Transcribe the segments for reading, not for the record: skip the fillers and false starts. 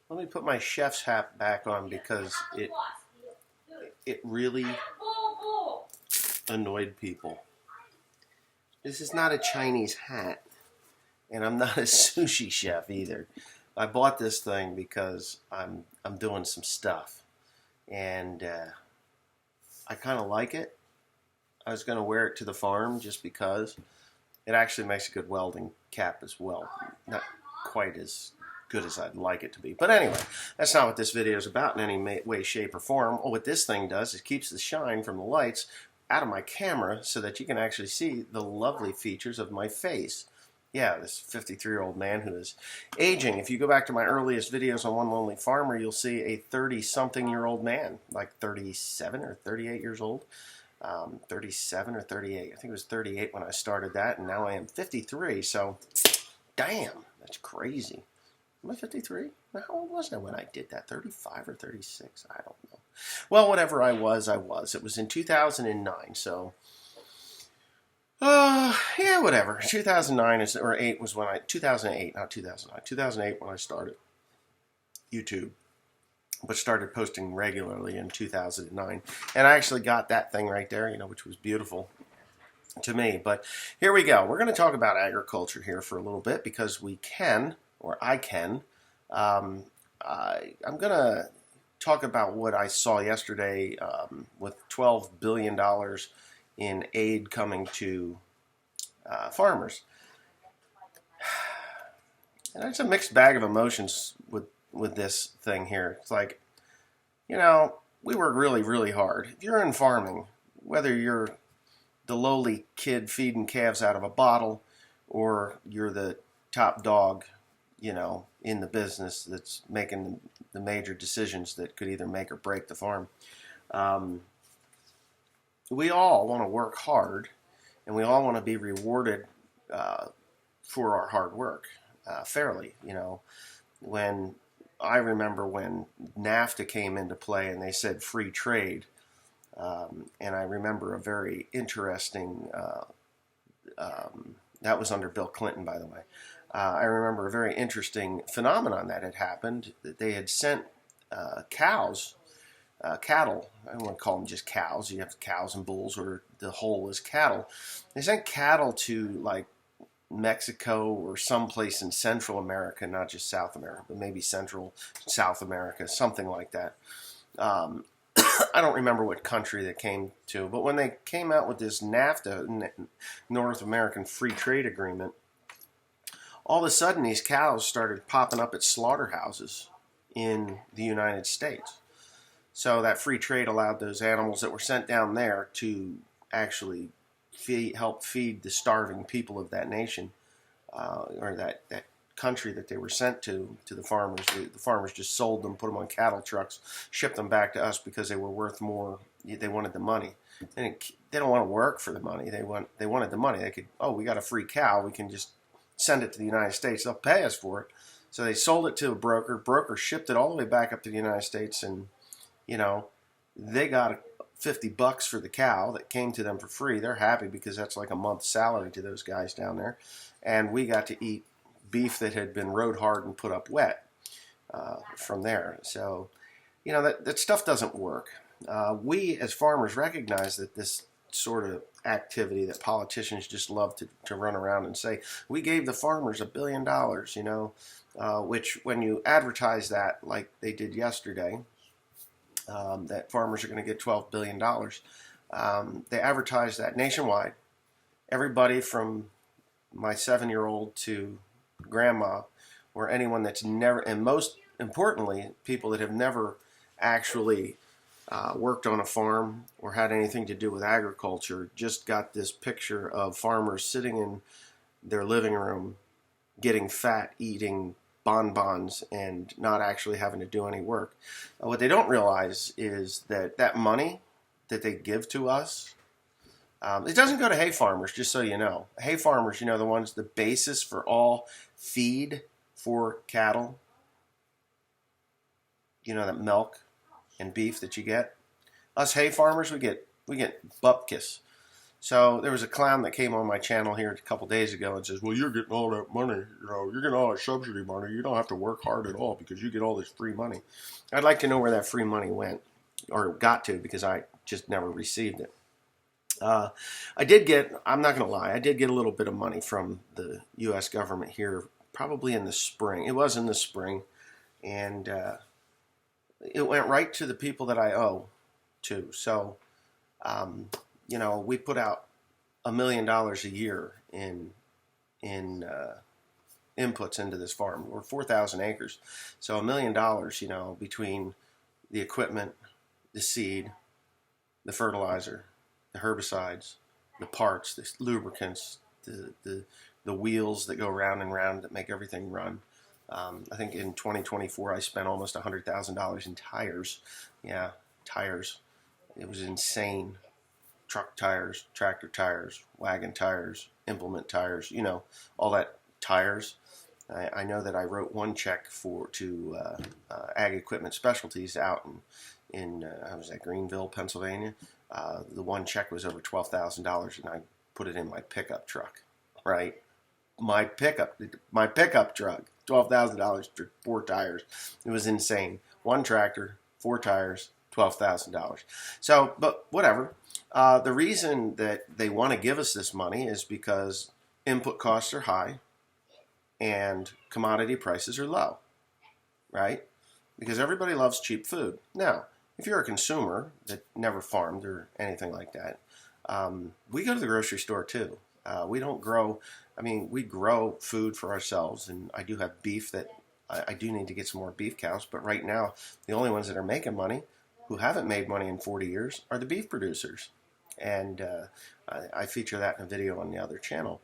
Let me put my chef's hat back on because it really annoyed people. This is not a Chinese hat, and I'm not a sushi chef either. I bought this thing because I'm doing some stuff, and I kind of like it. I was going to wear it to the farm just because it actually makes a good welding cap as well. Not quite as good as I'd like it to be. But anyway, that's not what this video is about in any way, shape, or form. What this thing does is keeps the shine from the lights out of my camera so that you can actually see the lovely features of my face. Yeah, this 53-year-old man who is aging. If you go back to my earliest videos on One Lonely Farmer, you'll see a 30-something-year-old man, like 37 or 38 years old. 37 or 38. I think it was 38 when I started that, and now I am 53, so damn, that's crazy. Am I 53? How old was I when I did that? 35 or 36? I don't know. Well, whatever I was. It was in 2009, so yeah, whatever. 2009 is, or 8 was when 2008, not 2009. 2008 when I started YouTube, but started posting regularly in 2009. And I actually got that thing right there, which was beautiful to me. But here we go. We're going to talk about agriculture here for a little bit because we can, or I can. I'm going to talk about what I saw yesterday with $12 billion in aid coming to farmers. And it's a mixed bag of emotions with this thing here. It's like, we work really, really hard. If you're in farming, whether you're the lowly kid feeding calves out of a bottle or you're the top dog, in the business that's making the major decisions that could either make or break the farm, we all want to work hard and we all want to be rewarded for our hard work fairly. When I remember when NAFTA came into play and they said free trade, and I remember a very interesting, that was under Bill Clinton, by the way. I remember a very interesting phenomenon that had happened, that they had sent cattle, I don't want to call them just cows, you have cows and bulls, or the whole is cattle. They sent cattle to like Mexico or someplace in Central America, not just South America, but maybe Central South America, something like that. I don't remember what country they came to, but when they came out with this NAFTA, North American Free Trade Agreement, all of a sudden these cows started popping up at slaughterhouses in the United States. So that free trade allowed those animals that were sent down there to actually help feed the starving people of that nation, or that country that they were sent to the farmers. The farmers just sold them, put them on cattle trucks, shipped them back to us because they were worth more. They wanted the money. They don't want to work for the money. They wanted the money. They could, we got a free cow. We can just send it to the United States. They'll pay us for it. So they sold it to a broker. Broker shipped it all the way back up to the United States, and they got $50 for the cow that came to them for free. They're happy because that's like a month's salary to those guys down there. And we got to eat beef that had been rode hard and put up wet from there. So, that stuff doesn't work. We as farmers recognize that this sort of activity that politicians just love to run around and say, we gave the farmers $1 billion, which when you advertise that like they did yesterday, that farmers are going to get $12 billion. They advertise that nationwide. Everybody from my 7-year-old to grandma, or anyone that's never, and most importantly, people that have never actually worked on a farm or had anything to do with agriculture, just got this picture of farmers sitting in their living room getting fat, eating bonbons, and not actually having to do any work. What they don't realize is that money that they give to us, it doesn't go to hay farmers, just so you know. Hay farmers, the ones, the basis for all feed for cattle, that milk and beef that you get. Us hay farmers, we get bupkis. So there was a clown that came on my channel here a couple days ago and says, "Well, you're getting all that money, you're getting all that subsidy money. You don't have to work hard at all because you get all this free money." I'd like to know where that free money went or got to, because I just never received it. I did get, I'm not going to lie, I did get a little bit of money from the U.S. government here, probably in the spring. It was in the spring, and it went right to the people that I owe to. So, we put out $1 million a year in inputs into this farm. We're 4,000 acres, so $1 million, between the equipment, the seed, the fertilizer, the herbicides, the parts, the lubricants, the wheels that go round and round that make everything run. I think in 2024 I spent almost $100,000 in tires. Yeah, tires. It was insane. Truck tires, tractor tires, wagon tires, implement tires, all that tires. I know that I wrote one check to Ag Equipment Specialties out in I was at Greenville, Pennsylvania. The one check was over $12,000, and I put it in my pickup truck, right? My pickup truck, $12,000 for 4 tires. It was insane. One tractor, 4 tires, $12,000. So, but whatever. The reason that they want to give us this money is because input costs are high and commodity prices are low, right? Because everybody loves cheap food. Now, if you're a consumer that never farmed or anything like that, we go to the grocery store too. We don't grow, we grow food for ourselves, and I do have beef that I do need to get some more beef cows, but right now, the only ones that are making money, who haven't made money in 40 years, are the beef producers. And I feature that in a video on the other channel.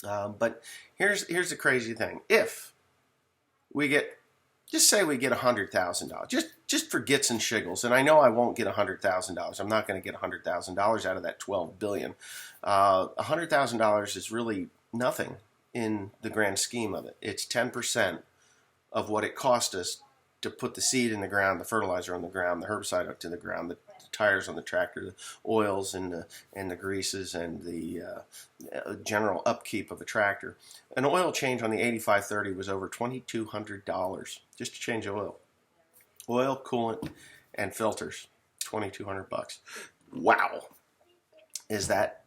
But here's the crazy thing. If we get, just say we get $100,000, just for gits and shiggles, and I know I won't get $100,000. I'm not going to get $100,000 out of that $12 billion. $100,000 is really nothing in the grand scheme of it. It's 10% of what it cost us to put the seed in the ground, the fertilizer on the ground, the herbicide up to the ground, the tires on the tractor, the oils and the greases, and the general upkeep of a tractor. An oil change on the 8530 was over $2,200 just to change oil. Oil, coolant, and filters, $2,200. Wow. Is that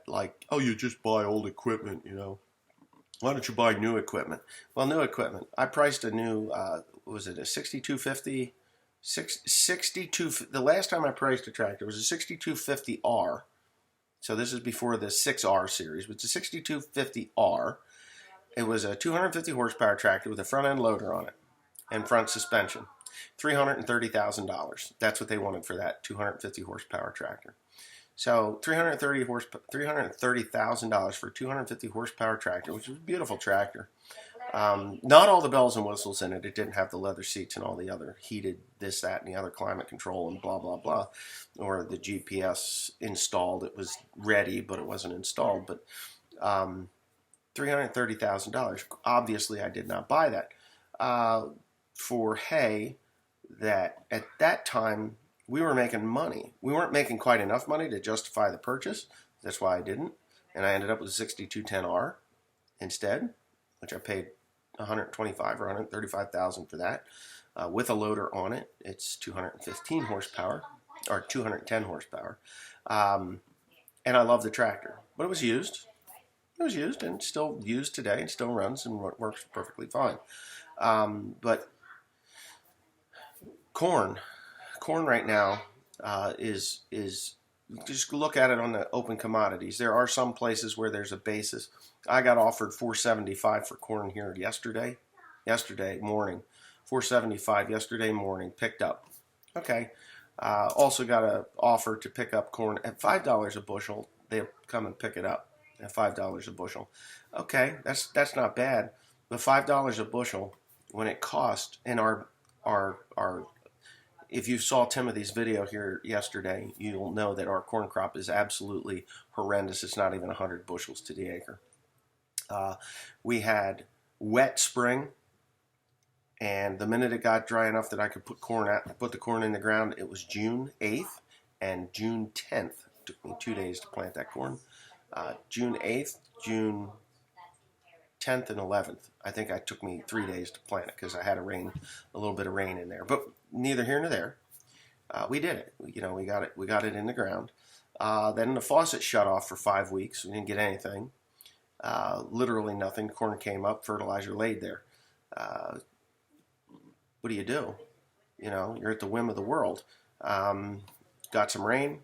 like, oh, you just buy old equipment, Why don't you buy new equipment? Well, new equipment. I priced a new, was it a 6250? The last time I priced a tractor was a 6250R. So this is before the 6R series, but it's a 6250R. It was a 250 horsepower tractor with a front end loader on it and front suspension. $330,000. That's what they wanted for that 250 horsepower tractor. So $330,000 for a 250 horsepower tractor, which was a beautiful tractor. Not all the bells and whistles in it. It didn't have the leather seats and all the other heated this, that, and the other climate control and blah, blah, blah. Or the GPS installed. It was ready, but it wasn't installed. But $330,000. Obviously, I did not buy that. For hay, that at that time, we were making money. We weren't making quite enough money to justify the purchase. That's why I didn't. And I ended up with a 6210R instead, which I paid $125,000 or $135,000 for that. With a loader on it, it's 215 horsepower, or 210 horsepower. And I love the tractor. But it was used. It was used and still used today and still runs and works perfectly fine. But corn right now is just look at it on the open commodities. There are some places where there's a basis. I got offered $475 for corn here yesterday morning. $475 yesterday morning, picked up. Okay. Also got an offer to pick up corn at $5 a bushel. They'll come and pick it up at $5 a bushel. Okay, that's not bad. The $5 a bushel, when it cost, and our if you saw Timothy's video here yesterday, you'll know that our corn crop is absolutely horrendous. It's not even 100 bushels to the acre. We had wet spring, and the minute it got dry enough that I could put the corn in the ground, it was June 8th and June 10th took me 2 days to plant that corn. June 8th, June 10th, and 11th. I think it took me 3 days to plant it because I had a little bit of rain in there. But neither here nor there. We did it. We got it. We got it in the ground. Then the faucet shut off for 5 weeks. We didn't get anything. Literally nothing. Corn came up. Fertilizer laid there. What do you do? You're at the whim of the world. Got some rain,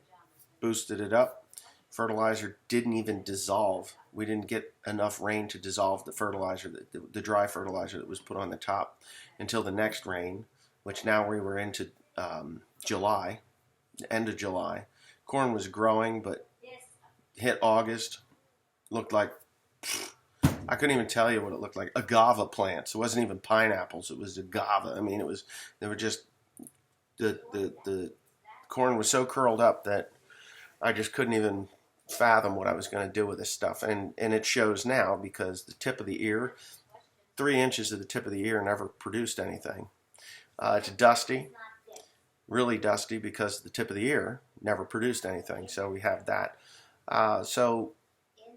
boosted it up. Fertilizer didn't even dissolve. We didn't get enough rain to dissolve the fertilizer, the dry fertilizer that was put on the top, until the next rain, which now we were into July, end of July. Corn was growing, but hit August, looked like, I couldn't even tell you what it looked like. Agave plants. It wasn't even pineapples. It was agave. I mean, they were just, the corn was so curled up that I just couldn't even fathom what I was going to do with this stuff. And it shows now, because the tip of the ear, 3 inches of the tip of the ear never produced anything. It's dusty, really dusty, because the tip of the ear never produced anything. So we have that. So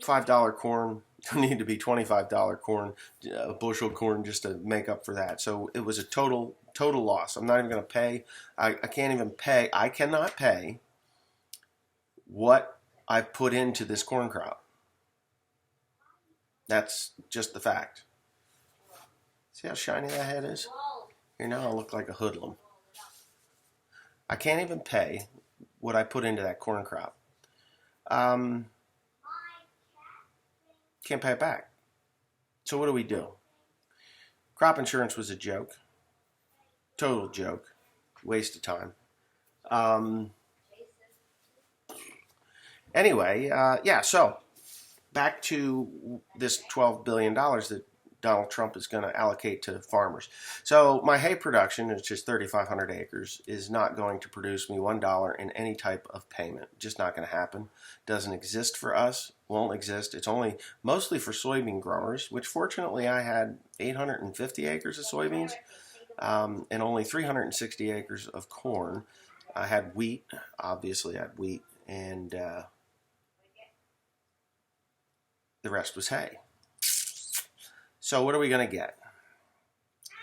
$5 corn need to be $25 corn, a bushel corn, just to make up for that. So it was a total loss. I'm not even going to pay. I can't even pay. I cannot pay what I put into this corn crop. That's just the fact. See how shiny that head is? Here, now I look like a hoodlum. I can't even pay what I put into that corn crop. Can't pay it back. So what do we do? Crop insurance was a joke. Total joke. Waste of time. Anyway, yeah, so back to this $12 billion that Donald Trump is going to allocate to farmers. So my hay production, which is 3,500 acres, is not going to produce me $1 in any type of payment. Just not going to happen. Doesn't exist for us. Won't exist. It's only mostly for soybean growers, which fortunately I had 850 acres of soybeans and only 360 acres of corn. I had wheat, obviously I had wheat, and the rest was hay. So what are we going to get?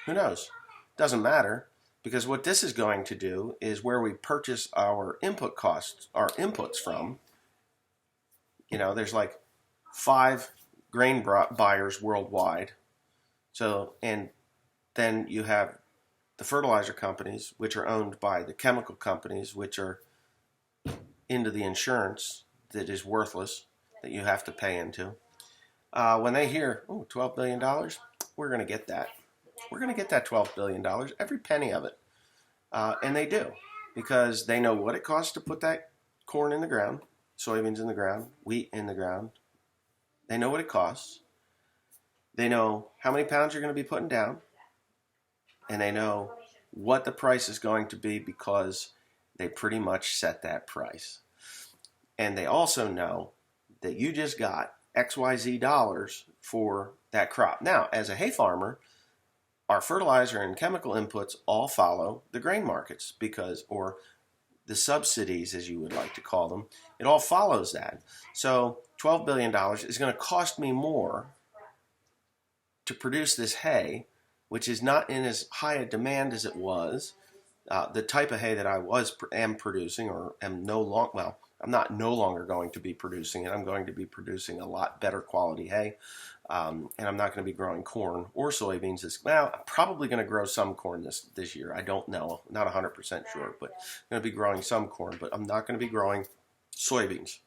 Who knows? Doesn't matter, because what this is going to do is where we purchase our input costs, our inputs from. There's like 5 grain buyers worldwide. So, and then you have the fertilizer companies, which are owned by the chemical companies, which are into the insurance that is worthless, that you have to pay into. When they hear, oh, $12 billion, we're going to get that. We're going to get that $12 billion, every penny of it. And they do, because they know what it costs to put that corn in the ground, soybeans in the ground, wheat in the ground. They know what it costs. They know how many pounds you're going to be putting down. And they know what the price is going to be, because they pretty much set that price. And they also know that you just got XYZ dollars for that crop. Now, as a hay farmer, our fertilizer and chemical inputs all follow the grain markets, or the subsidies, as you would like to call them. It all follows that. So $12 billion is going to cost me more to produce this hay, which is not in as high a demand as it was. The type of hay that I am producing, or am no longer, well, I'm not no longer going to be producing it. I'm going to be producing a lot better quality hay. And I'm not going to be growing corn or soybeans. I'm probably going to grow some corn this year. I don't know. Not 100% sure, but I'm going to be growing some corn. But I'm not going to be growing soybeans.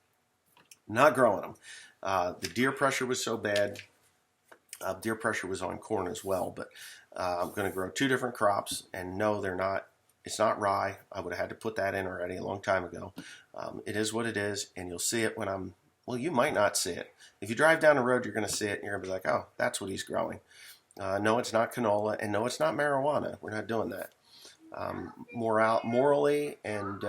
Not growing them. The deer pressure was so bad. Deer pressure was on corn as well. But I'm going to grow 2 different crops. And no, they're not. It's not rye. I would have had to put that in already a long time ago. It is what it is, and you'll see it when I'm, well, you might not see it. If you drive down the road, you're going to see it, and you're going to be like, oh, that's what he's growing. No, it's not canola, and no, it's not marijuana. We're not doing that. Morally, and,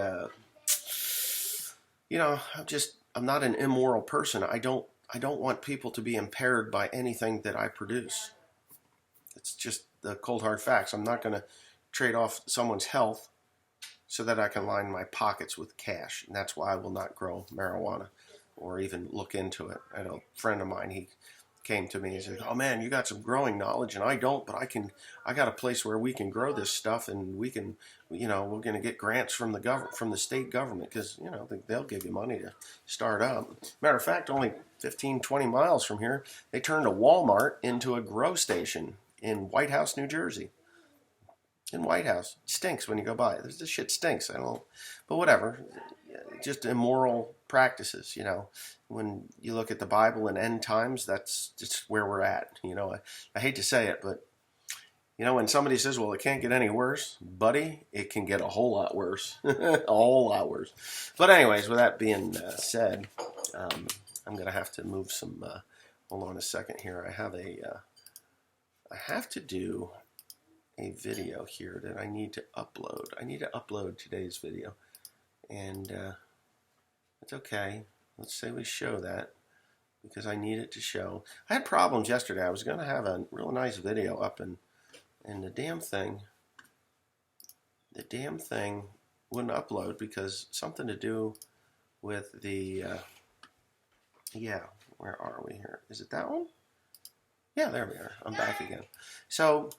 I'm not an immoral person. I don't want people to be impaired by anything that I produce. It's just the cold hard facts. I'm not going to trade off someone's health so that I can line my pockets with cash. And that's why I will not grow marijuana or even look into it. I know a friend of mine, he came to me and said, "Oh man, you got some growing knowledge and I don't, but I got a place where we can grow this stuff and we can, we're going to get grants from the government, from the state government, because, they'll give you money to start up." Matter of fact, only 15, 20 miles from here, they turned a Walmart into a grow station in White House, New Jersey. In White House. It stinks when you go by. This shit stinks. I don't know. But whatever. Just immoral practices, When you look at the Bible and end times, that's just where we're at. I hate to say it, but, when somebody says, well, it can't get any worse, buddy, it can get a whole lot worse. A whole lot worse. But anyways, with that being said, I'm going to have to move some, hold on a second here. I have to do a video here that I need to upload. I need to upload today's video, and it's okay. Let's say we show that because I need it to show. I had problems yesterday. I was going to have a real nice video up, and the damn thing wouldn't upload because something to do with the yeah. Where are we here? Is it that one? Yeah, there we are. I'm back again. So.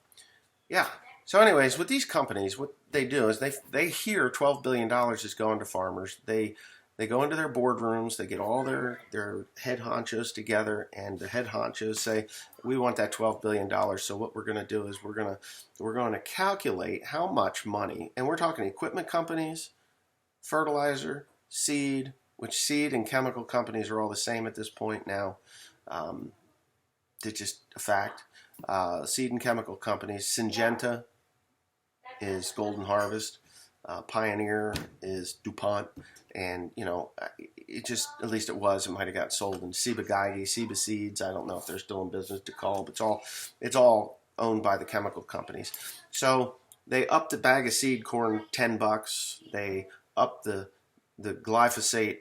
Yeah. So anyways, with these companies, what they do is they hear $12 billion is going to farmers. They go into their boardrooms, they get all their head honchos together, and the head honchos say, we want that $12 billion. So what we're going to do is we're going to calculate how much money, and we're talking equipment companies, fertilizer, seed, which seed and chemical companies are all the same at this point now. It's just a fact. Seed and chemical companies. Syngenta is Golden Harvest. Pioneer is DuPont. And, it just, at least it was, it might have got sold in Ciba Seeds. I don't know if they're still in business to call, but it's all owned by the chemical companies. So they upped the bag of seed corn $10. They upped the glyphosate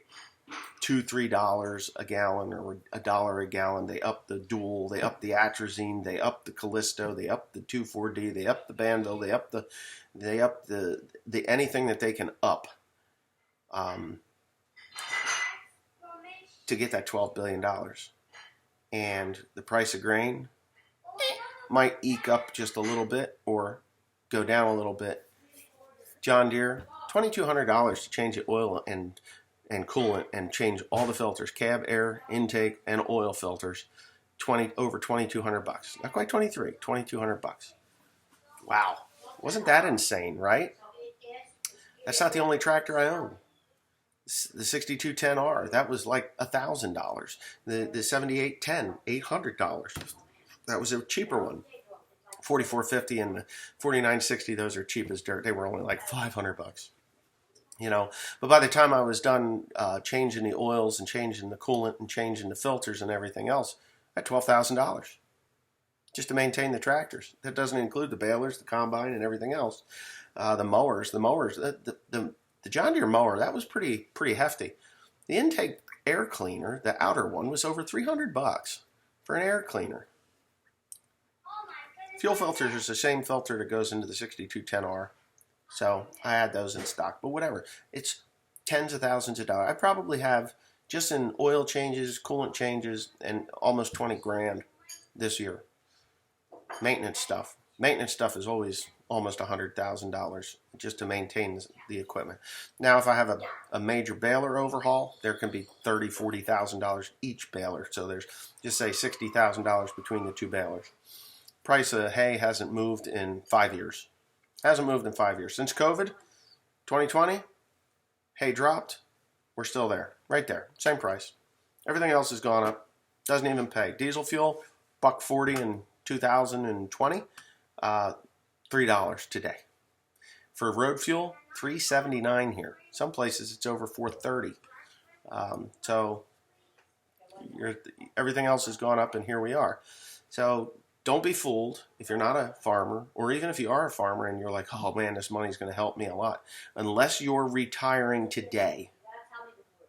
$2-3 a gallon or $1 a gallon. They up the dual, they up the atrazine, they up the Callisto, they up the 2,4-D, they up the Banville, they up the anything that they can up to get that $12 billion. And the price of grain might eke up just a little bit or go down a little bit. John Deere, $2,200 to change the oil and coolant and change all the filters, cab, air, intake, and oil filters. Over $2,200. Not quite 23, $2,200. Wow, wasn't that insane, right? That's not the only tractor I own. The 6210R, that was like $1,000. The 7810, $800. That was a cheaper one. 4450 and the 4960, those are cheap as dirt. They were only like $500. But by the time I was done changing the oils and changing the coolant and changing the filters and everything else, I had $12,000 just to maintain the tractors. That doesn't include the balers, the combine, and everything else. The mowers, the John Deere mower, that was pretty hefty. The intake air cleaner, the outer one, was over $300 for an air cleaner. Fuel filters is the same filter that goes into the 6210R. So I had those in stock, but whatever. It's tens of thousands of dollars. I probably have, just in oil changes, coolant changes, and almost 20 grand this year. Maintenance stuff. Maintenance stuff is always almost $100,000 just to maintain the equipment. Now, if I have a major baler overhaul, there can be $30,000, $40,000 each baler. So there's, just say, $60,000 between the two balers. Price of hay hasn't moved in 5 years. Hasn't moved in 5 years. Since COVID, 2020, hay dropped. We're still there. Right there. Same price. Everything else has gone up. Doesn't even pay. Diesel fuel, $1.40 in 2020. $3 today. For road fuel, $3.79 here. Some places it's over $4.30. So everything else has gone up, and here we are. So don't be fooled if you're not a farmer, or even if you are a farmer and you're like, oh man, this money's going to help me a lot. Unless you're retiring today,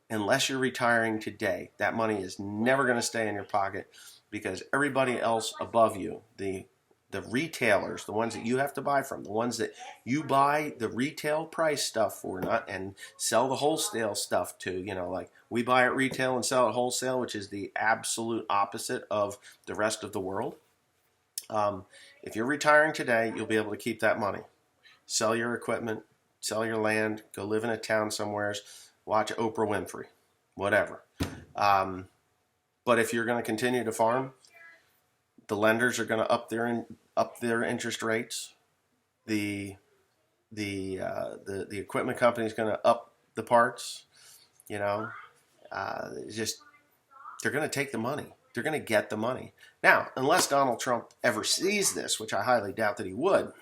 that money is never going to stay in your pocket, because everybody else above you, the the retailers, the ones that you have to buy from, the ones that you buy the retail price stuff for, not and sell the wholesale stuff to. Like we buy at retail and sell at wholesale, which is the absolute opposite of the rest of the world. If you're retiring today, you'll be able to keep that money. Sell your equipment, sell your land, go live in a town somewhere, watch Oprah Winfrey, whatever. But if you're going to continue to farm, the lenders are going to up their interest rates. The equipment company is going to up the parts. Just they're going to take the money. They're going to get the money. Now, unless Donald Trump ever sees this, which I highly doubt that he would,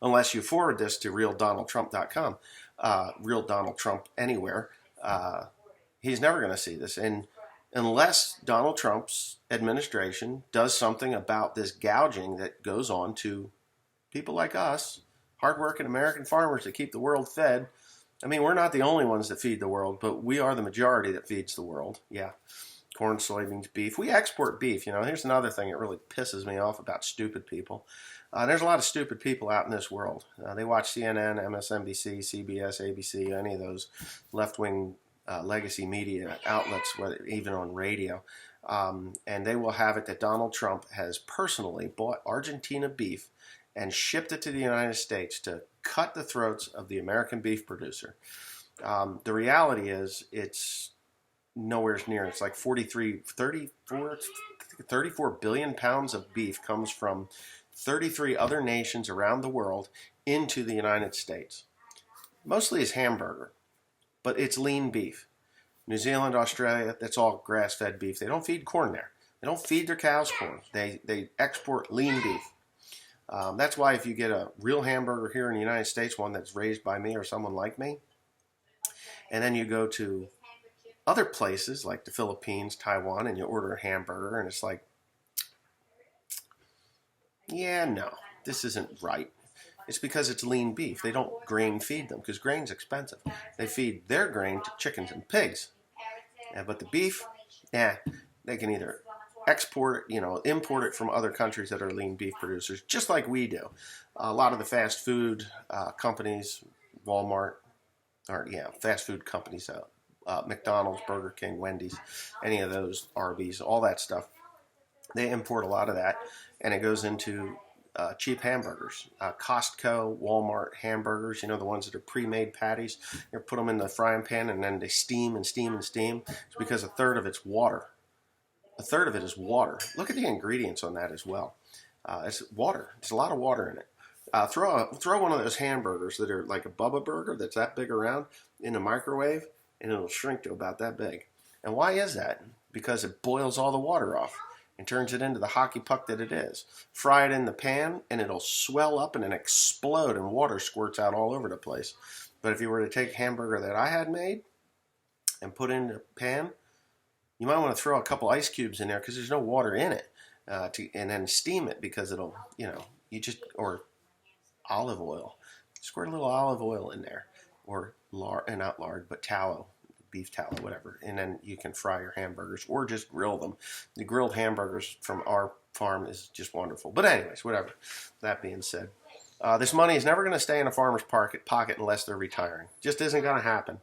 unless you forward this to realdonaldtrump.com, real Donald Trump anywhere, he's never going to see this. And unless Donald Trump's administration does something about this gouging that goes on to people like us, hardworking American farmers that keep the world fed. I mean, we're not the only ones that feed the world, but we are the majority that feeds the world. Yeah. Corn, soybeans, beef. We export beef. Here's another thing that really pisses me off about stupid people. There's a lot of stupid people out in this world. They watch CNN, MSNBC, CBS, ABC, any of those left-wing legacy media outlets, even on radio. And they will have it that Donald Trump has personally bought Argentina beef and shipped it to the United States to cut the throats of the American beef producer. The reality is it's nowhere near. It's like 34 billion pounds of beef comes from 33 other nations around the world into the United States. Mostly is hamburger, but it's lean beef. New Zealand, Australia, that's all grass-fed beef. They don't feed corn there. They don't feed their cows corn. They export lean beef. That's why if you get a real hamburger here in the United States, one that's raised by me or someone like me, and then you go to other places like the Philippines, Taiwan, and you order a hamburger, and it's like, yeah, no, this isn't right. It's because it's lean beef. They don't grain feed them because grain's expensive. They feed their grain to chickens and pigs. But the beef, they can either export it, import it from other countries that are lean beef producers, just like we do. A lot of the fast food companies, Walmart, fast food companies, McDonald's, Burger King, Wendy's, any of those, Arby's, all that stuff, they import a lot of that, and it goes into cheap hamburgers. Costco, Walmart hamburgers, the ones that are pre-made patties. You put them in the frying pan and then they steam and steam and steam. It's because a third of it's water. A third of it is water. Look at the ingredients on that as well. It's water. There's a lot of water in it. Throw one of those hamburgers that are like a Bubba burger that's that big around in the microwave, and it'll shrink to about that big. And why is that? Because it boils all the water off and turns it into the hockey puck that it is. Fry it in the pan, and it'll swell up and then explode, and water squirts out all over the place. But if you were to take a hamburger that I had made and put it in the pan, you might want to throw a couple ice cubes in there because there's no water in it, and then steam it because it'll, or olive oil. Squirt a little olive oil in there, or not lard, but tallow. Beef tallow, whatever, and then you can fry your hamburgers or just grill them. The grilled hamburgers from our farm is just wonderful. But anyways, whatever. That being said, this money is never going to stay in a farmer's pocket unless they're retiring. Just isn't going to happen.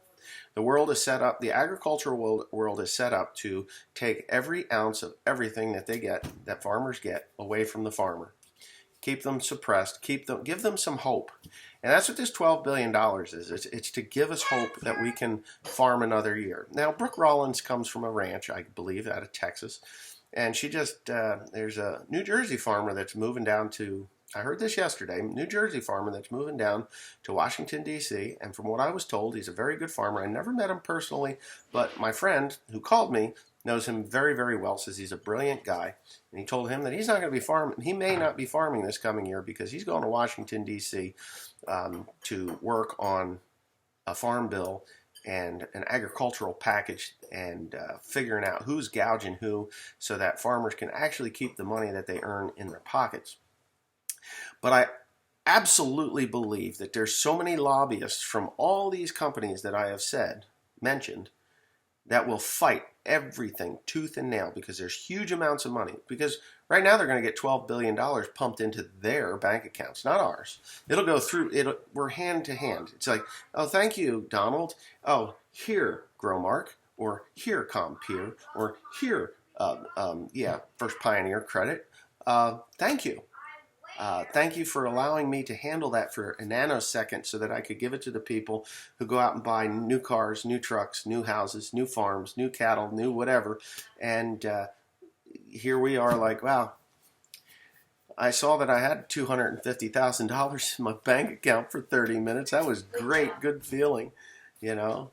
The world is set up, the agricultural world is set up to take every ounce of everything that farmers get, away from the farmer. Keep them suppressed, give them some hope. And that's what this $12 billion is. It's to give us hope that we can farm another year. Now, Brooke Rollins comes from a ranch, I believe, out of Texas. And she there's a New Jersey farmer that's moving down to, I heard this yesterday, New Jersey farmer that's moving down to Washington, D.C. And from what I was told, he's a very good farmer. I never met him personally, but my friend who called me knows him very, very well, says he's a brilliant guy. And he told him that he's not going to be farming. He may not be farming this coming year because he's going to Washington, D.C. To work on a farm bill and an agricultural package and figuring out who's gouging who so that farmers can actually keep the money that they earn in their pockets. But I absolutely believe that there's so many lobbyists from all these companies that I have mentioned, that will fight everything tooth and nail because there's huge amounts of money. Because Right now, they're going to get $12 billion pumped into their bank accounts, not ours. It'll go through, we're hand to hand. It's like, oh, thank you, Donald. Oh, here, Growmark, or here, Compeer, or here, First Pioneer Credit. Thank you. Thank you for allowing me to handle that for a nanosecond so that I could give it to the people who go out and buy new cars, new trucks, new houses, new farms, new cattle, new whatever. And here we are like, wow, I saw that I had $250,000 in my bank account for 30 minutes. That was great. Good feeling. Yeah,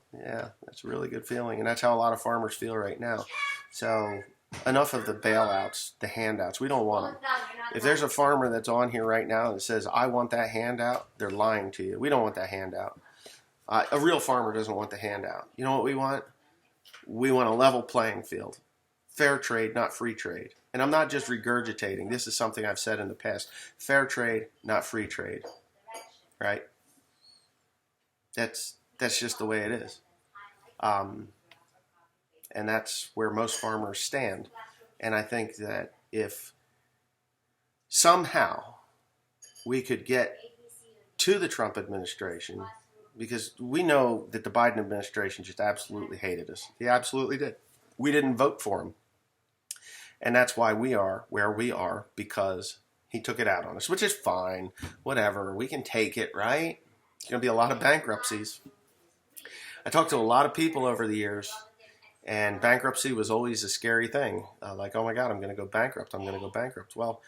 that's a really good feeling. And that's how a lot of farmers feel right now. So enough of the bailouts, the handouts. We don't want them. If there's a farmer that's on here right now that says, I want that handout, they're lying to you. We don't want that handout. A real farmer doesn't want the handout. You know what we want? We want a level playing field. Fair trade, not free trade. And I'm not just regurgitating. This is something I've said in the past. Fair trade, not free trade. Right? That's just the way it is. And that's where most farmers stand. And I think that if somehow we could get to the Trump administration, because we know that the Biden administration just absolutely hated us. He absolutely did. We didn't vote for him. And that's why we are where we are, because he took it out on us, which is fine. Whatever. We can take it, right? There's going to be a lot of bankruptcies. I talked to a lot of people over the years, and bankruptcy was always a scary thing. Like, oh my God, I'm going to go bankrupt. I'm going to go bankrupt. Well,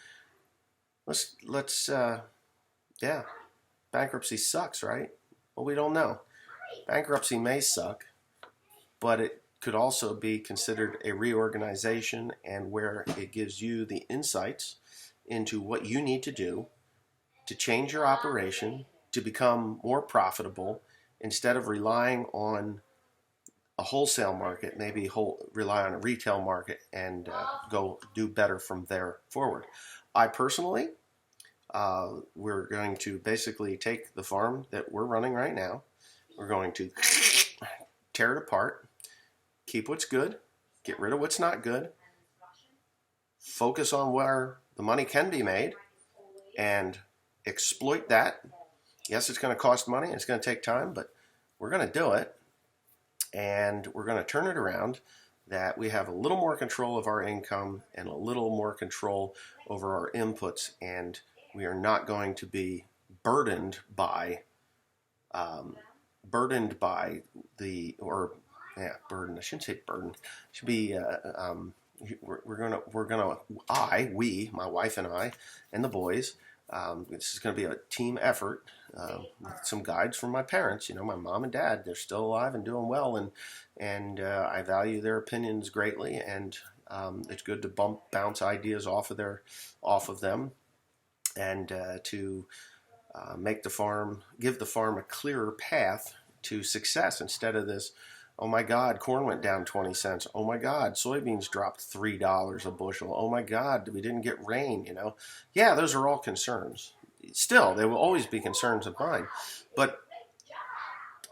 bankruptcy sucks, right? Well, we don't know. Bankruptcy may suck, but it could also be considered a reorganization, and where it gives you the insights into what you need to do to change your operation to become more profitable, instead of relying on a wholesale market, maybe rely on a retail market and go do better from there forward. I personally, we're going to basically take the farm that we're running right now. We're going to tear it apart, keep what's good, get rid of what's not good, focus on where the money can be made, and exploit that. Yes, it's going to cost money, it's going to take time, but we're going to do it. And we're going to turn it around, that we have a little more control of our income and a little more control over our inputs, and we are not going to be burdened by burden. I shouldn't say burdened. It should be my wife and I, and the boys. This is going to be a team effort. With some guides from my parents, my mom and dad, they're still alive and doing well, and I value their opinions greatly, and it's good to bounce ideas off of them, and to give the farm a clearer path to success, instead of this, oh my God, corn went down 20 cents. Oh my God, soybeans dropped $3 a bushel. Oh my God, we didn't get rain, Yeah, those are all concerns. Still, they will always be concerns of mine. But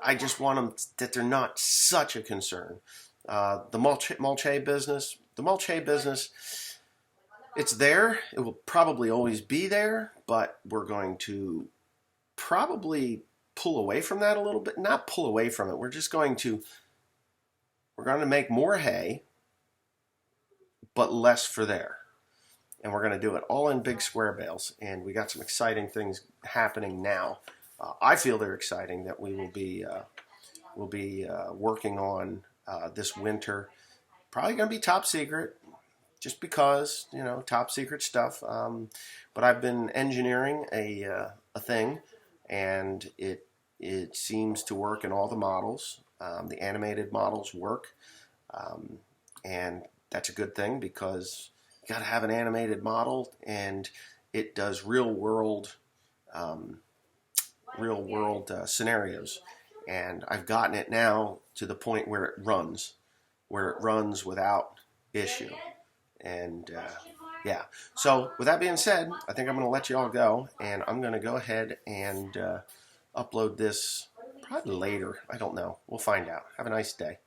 I just want them that they're not such a concern. The mulch hay business, it's there. It will probably always be there, but we're going to probably pull away from that a little bit. Not pull away from it. We're going to make more hay, but less for there. And we're going to do it all in big square bales. And we got some exciting things happening now. I feel they're exciting, that we will be working on this winter. Probably going to be top secret, just because, top secret stuff. But I've been engineering a thing, and it seems to work in all the models. The animated models work, and that's a good thing, because you got to have an animated model, and it does real world scenarios. And I've gotten it now to the point where it runs without issue. And so with that being said, I think I'm going to let you all go, and I'm going to go ahead and upload this probably later. I don't know. We'll find out. Have a nice day.